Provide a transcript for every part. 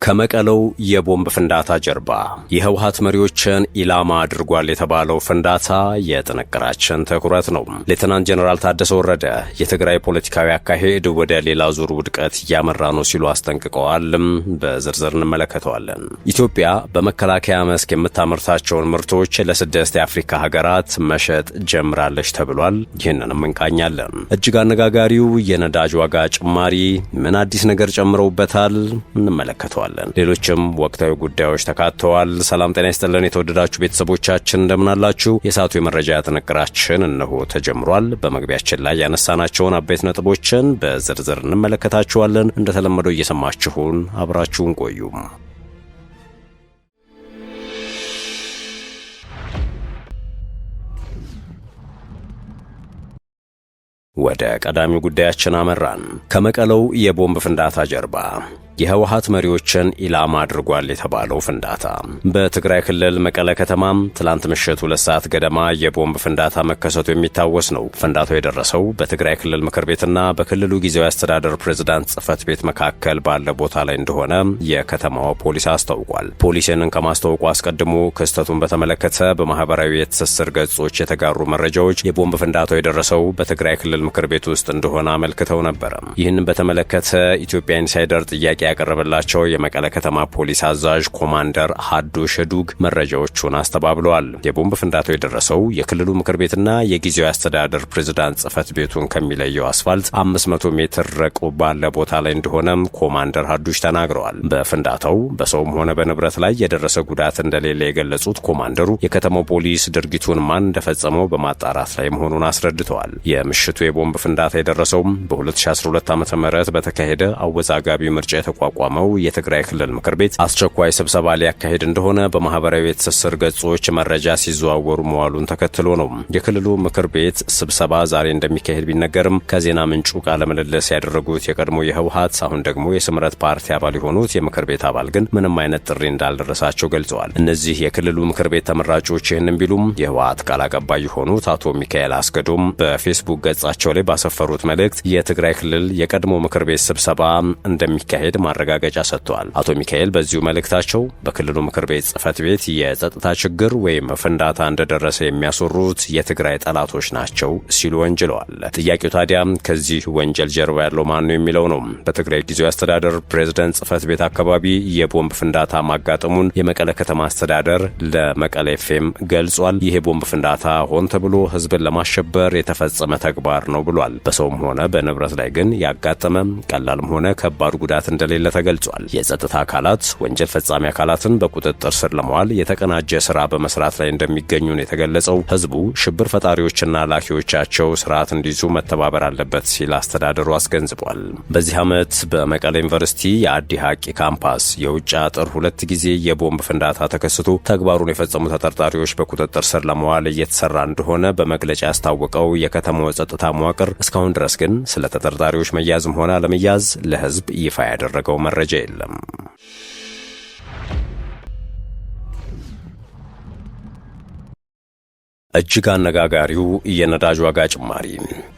ከመቀለው የቦምብ ፍንዳታ ጀርባ የህወሓት መሪዎችን ኢላማ አድርጓል የተባለው ፍንዳታ የጥንቅራችን ትኩረት ነው። ሌተናንት ጀነራል ታደሰ ወረደ የትግራይ ፖለቲካዊ አካሄድ ወደ ሌላ ዙር ውድቀት እያመራ ነው ሲሉ አስጠንቅቀዋል። በዝርዝር እንመለከተዋለን። ኢትዮጵያ በመከላከያ መስክ የምታመርታቸውን ምርቶች ለስድስት የአፍሪካ ሀገራት መሸጥ ጀምራለች ተብሏል። ይህንንም እንቃኛለን። እጅግ አነጋጋሪው የነዳጅ ዋጋ ጭማሪ ምን አዲስ ነገር ጨምረውበታል? እንመለከተዋለን። ሌሎችም ወቅታዊ ጉዳዮች ተካተዋል። ሰላም ጤና ይስጥልን የተወደዳችሁ ቤተሰቦቻችን እንደምናላችሁ። የሰዓቱ የመረጃ ጥንቅራችን እነሆ ተጀምሯል። በመግቢያችን ላይ ያነሳናቸውን አበይት ነጥቦችን በዝርዝር እንመለከታችኋለን። እንደተለመደው እየሰማችሁን አብራችሁን ቆዩ። ወደ ቀዳሚው ጉዳያችን አመራን። ከመቀለው የቦምብ ፍንዳታ ጀርባ የህወሓት መሪዎችን ኢላማ አድርጓል የተባለው ፍንዳታ በትግራይ ክልል መቀለ ከተማም ትላንት ምሽት 2 ሰዓት ገደማ የቦምብ ፍንዳታ መከሰቱ የሚታወስ ነው። ፍንዳታው የደረሰው በትግራይ ክልል ምክር ቤትና በክልሉ ጊዜያዊ አስተዳደር ፕሬዝዳንት ጽህፈት ቤት መካከል ባለ ቦታ ላይ እንደሆነ የከተማው ፖሊስ አስታውቋል። ፖሊስን ከማስታወቁ አስቀድሞ ክስተቱን በተመለከተ በማህበራዊ የትስስር ገጾች የተጋሩ መረጃዎች የቦምብ ፍንዳታው የደረሰው በትግራይ ክልል ምክር ቤት ውስጥ እንደሆነ አመልክተው ነበር። ይህንን በተመለከተ ኢትዮጵያ ኢንሳይደር ጥያቄ ያቀረበላቸው የመቀለ ከተማ ፖሊስ አዛዥ ኮማንደር ሀዱሽ ዱግ መረጃዎቹን አስተባብለዋል። የቦምብ ፍንዳታው የደረሰው የክልሉ ምክር ቤትና የጊዜያዊ አስተዳደር ፕሬዝዳንት ጽህፈት ቤቱን ከሚለየው አስፋልት 500 ሜትር ርቆ ባለ ቦታ ላይ እንደሆነም ኮማንደር ሀዱሽ ተናግረዋል። በፍንዳታው በሰውም ሆነ በንብረት ላይ የደረሰ ጉዳት እንደሌለ የገለጹት ኮማንደሩ የከተማው ፖሊስ ድርጊቱን ማን እንደፈጸመው በማጣራት ላይ መሆኑን አስረድተዋል። የምሽቱ የቦምብ ፍንዳታ የደረሰው በ2012 ዓ.ም በተካሄደ አወዛጋቢ ምርጫ የተቋቋመው የትግራይ ክልል ምክር ቤት አስቸኳይ ስብሰባ ሊያካሄድ እንደሆነ በማህበራዊ የትስስር ገጾች መረጃ ሲዘዋወሩ መዋሉን ተከትሎ ነው። የክልሉ ምክር ቤት ስብሰባ ዛሬ እንደሚካሄድ ቢነገርም ከዜና ምንጩ ቃለ ምልልስ ያደረጉት የቀድሞ የህወሓት አሁን ደግሞ የስምረት ፓርቲ አባል የሆኑት የምክር ቤት አባል ግን ምንም አይነት ጥሪ እንዳልደረሳቸው ገልጸዋል። እነዚህ የክልሉ ምክር ቤት ተመራጮች ይህንን ቢሉም የህወሓት ቃል አቀባይ የሆኑት አቶ ሚካኤል አስገዶም በፌስቡክ ገጻቸው ላይ ባሰፈሩት መልእክት የትግራይ ክልል የቀድሞ ምክር ቤት ስብሰባ እንደሚካሄድ ማረጋገጫ ሰጥተዋል። አቶ ሚካኤል በዚሁ መልእክታቸው በክልሉ ምክር ቤት ጽህፈት ቤት የጸጥታ ችግር ወይም ፍንዳታ እንደደረሰ የሚያስወሩት የትግራይ ጠላቶች ናቸው ሲሉ ወንጅለዋል። ጥያቄው ታዲያ ከዚህ ወንጀል ጀርባ ያለው ማን ነው የሚለው ነው። በትግራይ ጊዜያዊ አስተዳደር ፕሬዝዳንት ጽህፈት ቤት አካባቢ የቦምብ ፍንዳታ ማጋጠሙን የመቀለ ከተማ አስተዳደር ለመቀለ ኤፍኤም ገልጿል። ይህ የቦምብ ፍንዳታ ሆን ተብሎ ህዝብን ለማሸበር የተፈጸመ ተግባር ነው ብሏል። በሰውም ሆነ በንብረት ላይ ግን ያጋጠመ ቀላልም ሆነ ከባድ ጉዳት እንደሌለ ተገልጿል። የጸጥታ አካላት ወንጀል ፈጻሚ አካላትን በቁጥጥር ስር ለማዋል የተቀናጀ ስራ በመስራት ላይ እንደሚገኙ ነው የተገለጸው። ህዝቡ ሽብር ፈጣሪዎችና ላኪዎቻቸው ስርዓት እንዲይዙ መተባበር አለበት ሲል አስተዳደሩ አስገንዝቧል። በዚህ ዓመት በመቀለ ዩኒቨርሲቲ የአዲ ሐቂ ካምፓስ የውጭ አጥር 2 ጊዜ የቦምብ ፍንዳታ ተከስቶ ተግባሩን የፈጸሙ ተጠርጣሪዎች በቁጥጥር ስር ለማዋል እየተሰራ እንደሆነ በመግለጫ ያስታወቀው የከተማው ጸጥታ መዋቅር እስካሁን ድረስ ግን ስለ ተጠርጣሪዎች መያዝም ሆነ አለመያዝ ለህዝብ ይፋ ያደረገው መረጃ የለም። እጅግ አነጋጋሪው የነዳጅ ዋጋ ጭማሪ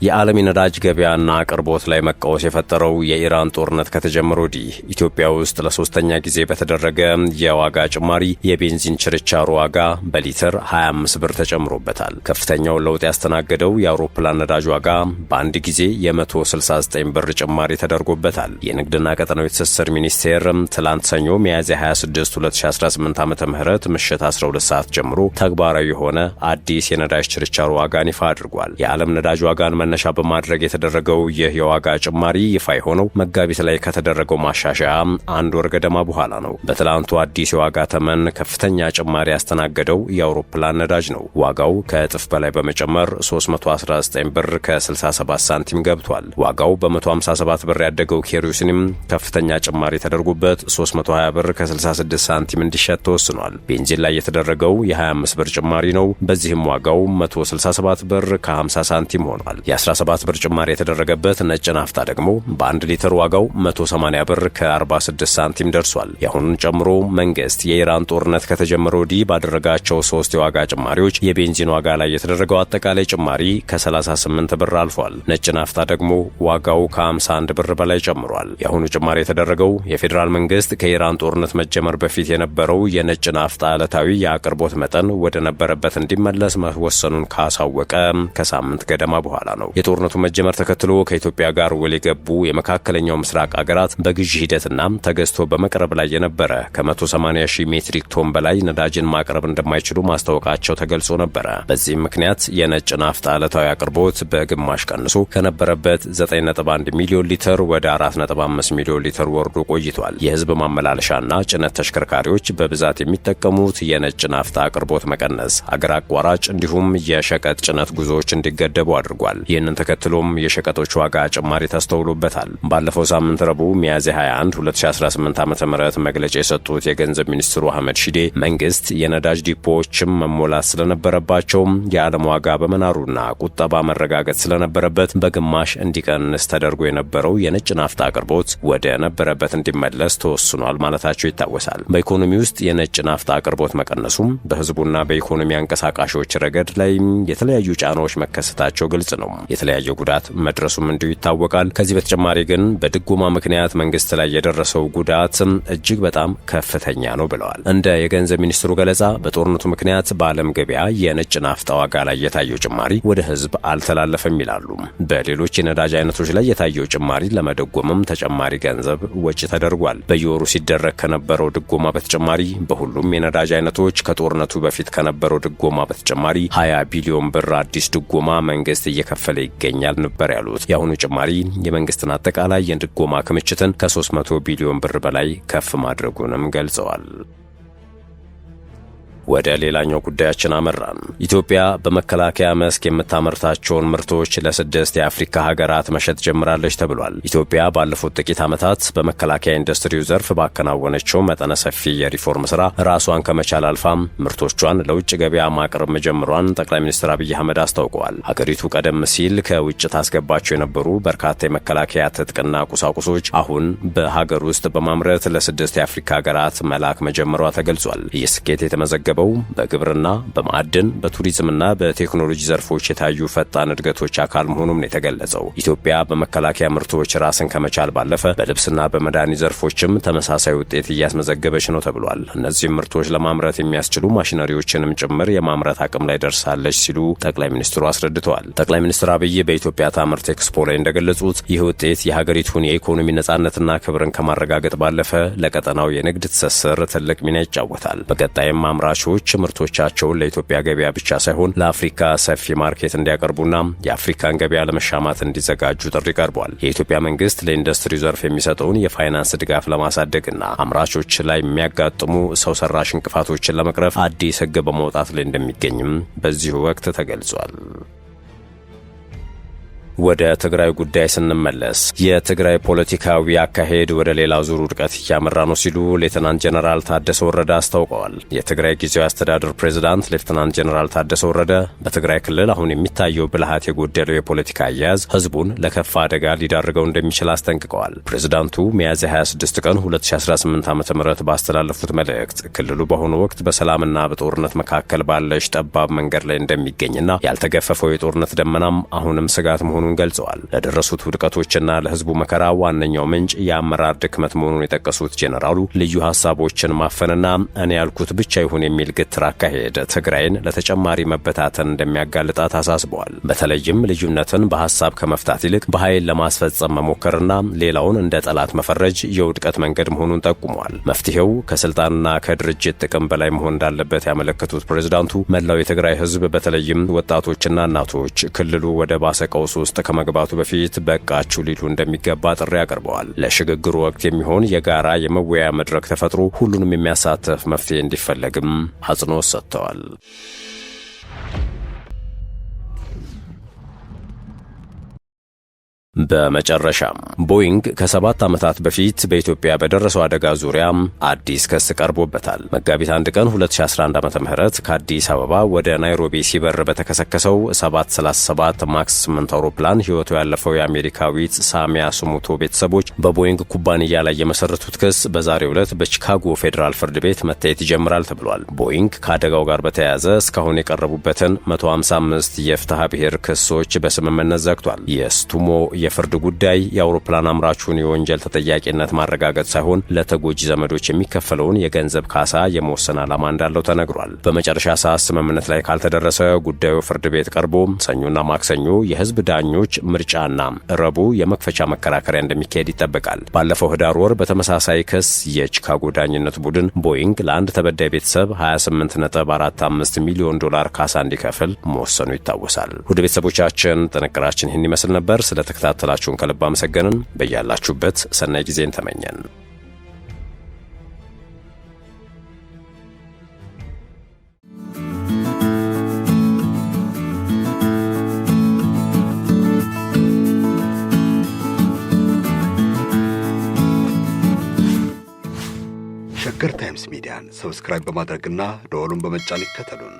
የዓለም የነዳጅ ገበያና አቅርቦት ላይ መቃወስ የፈጠረው የኢራን ጦርነት ከተጀመረ ወዲህ ኢትዮጵያ ውስጥ ለሶስተኛ ጊዜ በተደረገ የዋጋ ጭማሪ የቤንዚን ችርቻሮ ዋጋ በሊትር 25 ብር ተጨምሮበታል። ከፍተኛው ለውጥ ያስተናገደው የአውሮፕላን ነዳጅ ዋጋ በአንድ ጊዜ የ169 ብር ጭማሪ ተደርጎበታል። የንግድና ቀጠናዊ ትስስር ሚኒስቴር ትላንት ሰኞ ሚያዝያ 26 2018 ዓ.ም ምሽት 12 ሰዓት ጀምሮ ተግባራዊ የሆነ አዲስ የነዳጅ ችርቻሮ ዋጋን ይፋ አድርጓል። የዓለም ነዳጅ ዋጋን መነሻ በማድረግ የተደረገው ይህ የዋጋ ጭማሪ ይፋ የሆነው መጋቢት ላይ ከተደረገው ማሻሻያ 1 ወር ገደማ በኋላ ነው። በትላንቱ አዲስ የዋጋ ተመን ከፍተኛ ጭማሪ ያስተናገደው የአውሮፕላን ነዳጅ ነው። ዋጋው ከእጥፍ በላይ በመጨመር 319 ብር ከ67 ሳንቲም ገብቷል። ዋጋው በ157 ብር ያደገው ኬሮሲንም ከፍተኛ ጭማሪ ተደርጎበት 320 ብር ከ66 ሳንቲም እንዲሸጥ ተወስኗል። ቤንዚን ላይ የተደረገው የ25 ብር ጭማሪ ነው። በዚህም ዋጋው 167 ብር ከ50 ሳንቲም ሆኗል። የ17 ብር ጭማሪ የተደረገበት ነጭ ናፍጣ ደግሞ በ1 ሊትር ዋጋው 180 ብር ከ46 ሳንቲም ደርሷል። የአሁኑን ጨምሮ መንግስት የኢራን ጦርነት ከተጀመረ ወዲህ ባደረጋቸው 3 የዋጋ ጭማሪዎች የቤንዚን ዋጋ ላይ የተደረገው አጠቃላይ ጭማሪ ከ38 ብር አልፏል። ነጭ ናፍጣ ደግሞ ዋጋው ከ51 ብር በላይ ጨምሯል። የአሁኑ ጭማሪ የተደረገው የፌዴራል መንግስት ከኢራን ጦርነት መጀመር በፊት የነበረው የነጭ ናፍጣ ዕለታዊ የአቅርቦት መጠን ወደ ነበረበት እንዲመለስ መወሰኑን ካሳወቀ ከሳምንት ገደማ በኋላ ነው። የጦርነቱ መጀመር ተከትሎ ከኢትዮጵያ ጋር ውል የገቡ የመካከለኛው ምስራቅ አገራት በግዢ ሂደትና ተገዝቶ በመቅረብ ላይ የነበረ ከ180 ሺህ ሜትሪክ ቶን በላይ ነዳጅን ማቅረብ እንደማይችሉ ማስታወቃቸው ተገልጾ ነበረ። በዚህም ምክንያት የነጭ ናፍጣ ዕለታዊ አቅርቦት በግማሽ ቀንሶ ከነበረበት 9.1 ሚሊዮን ሊትር ወደ 4.5 ሚሊዮን ሊትር ወርዶ ቆይቷል። የህዝብ ማመላለሻና ጭነት ተሽከርካሪዎች በብዛት የሚጠቀሙት የነጭ ናፍጣ አቅርቦት መቀነስ አገር አቋራጭ እንዲሁም የሸቀጥ ጭነት ጉዞዎች እንዲገደቡ አድርጓል። ይህንን ተከትሎም የሸቀጦች ዋጋ ጭማሪ ተስተውሎበታል። ባለፈው ሳምንት ረቡዕ ሚያዝያ 21 2018 ዓ.ም መግለጫ የሰጡት የገንዘብ ሚኒስትሩ አህመድ ሺዴ መንግስት የነዳጅ ዲፖዎችም መሞላት ስለነበረባቸው የዓለም ዋጋ በመናሩና ቁጠባ መረጋገጥ ስለነበረበት በግማሽ እንዲቀንስ ተደርጎ የነበረው የነጭ ናፍጣ አቅርቦት ወደ ነበረበት እንዲመለስ ተወስኗል ማለታቸው ይታወሳል። በኢኮኖሚ ውስጥ የነጭ ናፍጣ አቅርቦት መቀነሱም በህዝቡና በኢኮኖሚ አንቀሳቃሾች ረገድ ላይ የተለያዩ ጫናዎች መከሰታቸው ግልጽ ነው። የተለያየ ጉዳት መድረሱም እንዲሁ ይታወቃል። ከዚህ በተጨማሪ ግን በድጎማ ምክንያት መንግስት ላይ የደረሰው ጉዳት እጅግ በጣም ከፍተኛ ነው ብለዋል። እንደ የገንዘብ ሚኒስትሩ ገለጻ በጦርነቱ ምክንያት በዓለም ገበያ የነጭ ናፍጣ ዋጋ ላይ የታየው ጭማሪ ወደ ህዝብ አልተላለፈም ይላሉ። በሌሎች የነዳጅ አይነቶች ላይ የታየው ጭማሪ ለመደጎምም ተጨማሪ ገንዘብ ወጪ ተደርጓል። በየወሩ ሲደረግ ከነበረው ድጎማ በተጨማሪ በሁሉም የነዳጅ አይነቶች ከጦርነቱ በፊት ከነበረው ድጎማ በተጨማሪ 20 ቢሊዮን ብር አዲስ ድጎማ መንግስት እየከፈለ ይገኛል ነበር ያሉት። የአሁኑ ጭማሪ የመንግስትን አጠቃላይ የድጎማ ክምችትን ከ300 ቢሊዮን ብር በላይ ከፍ ማድረጉንም ገልጸዋል። ወደ ሌላኛው ጉዳያችን አመራን። ኢትዮጵያ በመከላከያ መስክ የምታመርታቸውን ምርቶች ለ6 የአፍሪካ ሀገራት መሸጥ ጀምራለች ተብሏል። ኢትዮጵያ ባለፉት ጥቂት ዓመታት በመከላከያ ኢንዱስትሪው ዘርፍ ባከናወነችው መጠነ ሰፊ የሪፎርም ስራ ራሷን ከመቻል አልፋም ምርቶቿን ለውጭ ገበያ ማቅረብ መጀመሯን ጠቅላይ ሚኒስትር አብይ አህመድ አስታውቀዋል። ሀገሪቱ ቀደም ሲል ከውጭ ታስገባቸው የነበሩ በርካታ የመከላከያ ትጥቅና ቁሳቁሶች አሁን በሀገር ውስጥ በማምረት ለ6 የአፍሪካ ሀገራት መላክ መጀመሯ ተገልጿል። ይህ ስኬት የተመዘገበው በግብርና፣ በማዕድን፣ በቱሪዝምና በቴክኖሎጂ ዘርፎች የታዩ ፈጣን እድገቶች አካል መሆኑም ነው የተገለጸው። ኢትዮጵያ በመከላከያ ምርቶች ራስን ከመቻል ባለፈ በልብስና በመድኃኒት ዘርፎችም ተመሳሳይ ውጤት እያስመዘገበች ነው ተብሏል። እነዚህም ምርቶች ለማምረት የሚያስችሉ ማሽነሪዎችንም ጭምር የማምረት አቅም ላይ ደርሳለች ሲሉ ጠቅላይ ሚኒስትሩ አስረድተዋል። ጠቅላይ ሚኒስትር አብይ በኢትዮጵያ ታምርት ኤክስፖ ላይ እንደገለጹት ይህ ውጤት የሀገሪቱን የኢኮኖሚ ነጻነትና ክብርን ከማረጋገጥ ባለፈ ለቀጠናው የንግድ ትስስር ትልቅ ሚና ይጫወታል። በቀጣይም አምራቾች ምርቶቻቸውን ለኢትዮጵያ ገበያ ብቻ ሳይሆን ለአፍሪካ ሰፊ ማርኬት እንዲያቀርቡና የአፍሪካን ገበያ ለመሻማት እንዲዘጋጁ ጥሪ ቀርቧል። የኢትዮጵያ መንግስት ለኢንዱስትሪ ዘርፍ የሚሰጠውን የፋይናንስ ድጋፍ ለማሳደግና አምራቾች ላይ የሚያጋጥሙ ሰው ሰራሽ እንቅፋቶችን ለመቅረፍ አዲስ ሕግ በመውጣት ላይ እንደሚገኝም በዚሁ ወቅት ተገልጿል። ወደ ትግራይ ጉዳይ ስንመለስ የትግራይ ፖለቲካዊ አካሄድ ወደ ሌላ ዙር ውድቀት እያመራ ነው ሲሉ ሌተናንት ጀነራል ታደሰ ወረደ አስታውቀዋል። የትግራይ ጊዜያዊ አስተዳደር ፕሬዝዳንት ሌተናንት ጀነራል ታደሰ ወረደ በትግራይ ክልል አሁን የሚታየው ብልሃት የጎደለው የፖለቲካ አያያዝ ህዝቡን ለከፋ አደጋ ሊዳርገው እንደሚችል አስጠንቅቀዋል። ፕሬዝዳንቱ ሚያዝያ 26 ቀን 2018 ዓ.ም ባስተላለፉት መልእክት ክልሉ በአሁኑ ወቅት በሰላምና በጦርነት መካከል ባለች ጠባብ መንገድ ላይ እንደሚገኝና ያልተገፈፈው የጦርነት ደመናም አሁንም ስጋት መሆኑን ገልጸዋል። ለደረሱት ውድቀቶችና ለህዝቡ መከራ ዋነኛው ምንጭ የአመራር ድክመት መሆኑን የጠቀሱት ጄኔራሉ ልዩ ሀሳቦችን ማፈንና እኔ ያልኩት ብቻ ይሁን የሚል ግትር አካሄድ ትግራይን ለተጨማሪ መበታተን እንደሚያጋልጣት አሳስበዋል። በተለይም ልዩነትን በሀሳብ ከመፍታት ይልቅ በኃይል ለማስፈጸም መሞከርና ሌላውን እንደ ጠላት መፈረጅ የውድቀት መንገድ መሆኑን ጠቁመዋል። መፍትሄው ከስልጣንና ከድርጅት ጥቅም በላይ መሆን እንዳለበት ያመለከቱት ፕሬዝዳንቱ መላው የትግራይ ህዝብ በተለይም ወጣቶችና እናቶች ክልሉ ወደ ባሰ ቀውስ ውስጥ ከመግባቱ በፊት በቃችሁ ሊሉ እንደሚገባ ጥሪ አቅርበዋል። ለሽግግሩ ወቅት የሚሆን የጋራ የመወያያ መድረክ ተፈጥሮ ሁሉንም የሚያሳትፍ መፍትሄ እንዲፈለግም አጽንኦት ሰጥተዋል። በመጨረሻም ቦይንግ ከ7 ዓመታት በፊት በኢትዮጵያ በደረሰው አደጋ ዙሪያ አዲስ ክስ ቀርቦበታል። መጋቢት 1 ቀን 2011 ዓ.ም ከአዲስ አበባ ወደ ናይሮቢ ሲበር በተከሰከሰው 737 ማክስ 8 አውሮፕላን ሕይወቱ ያለፈው የአሜሪካዊት ሳሚያ ስሙቶ ቤተሰቦች በቦይንግ ኩባንያ ላይ የመሰረቱት ክስ በዛሬው ዕለት በቺካጎ ፌዴራል ፍርድ ቤት መታየት ይጀምራል ተብሏል። ቦይንግ ከአደጋው ጋር በተያያዘ እስካሁን የቀረቡበትን 155 የፍትሐ ብሔር ክሶች በስምምነት ዘግቷል። የስቱሞ የፍርድ ጉዳይ የአውሮፕላን አምራቹን የወንጀል ተጠያቂነት ማረጋገጥ ሳይሆን ለተጎጂ ዘመዶች የሚከፈለውን የገንዘብ ካሳ የመወሰን ዓላማ እንዳለው ተነግሯል። በመጨረሻ ሰዓት ስምምነት ላይ ካልተደረሰ ጉዳዩ ፍርድ ቤት ቀርቦ ሰኞና ማክሰኞ የህዝብ ዳኞች ምርጫና ረቡዕ የመክፈቻ መከራከሪያ እንደሚካሄድ ይጠበቃል። ባለፈው ህዳር ወር በተመሳሳይ ክስ የቺካጎ ዳኝነት ቡድን ቦይንግ ለአንድ ተበዳይ ቤተሰብ 28.45 ሚሊዮን ዶላር ካሳ እንዲከፍል መወሰኑ ይታወሳል። ውድ ቤተሰቦቻችን ጥንቅራችን ይህን ይመስል ነበር። ስለተከታተላችሁን ከልብ አመሰገንን። በያላችሁበት ሰናይ ጊዜን ተመኘን። ሸገር ታይምስ ሚዲያን ሰብስክራይብ በማድረግና ደወሉን በመጫን ይከተሉን።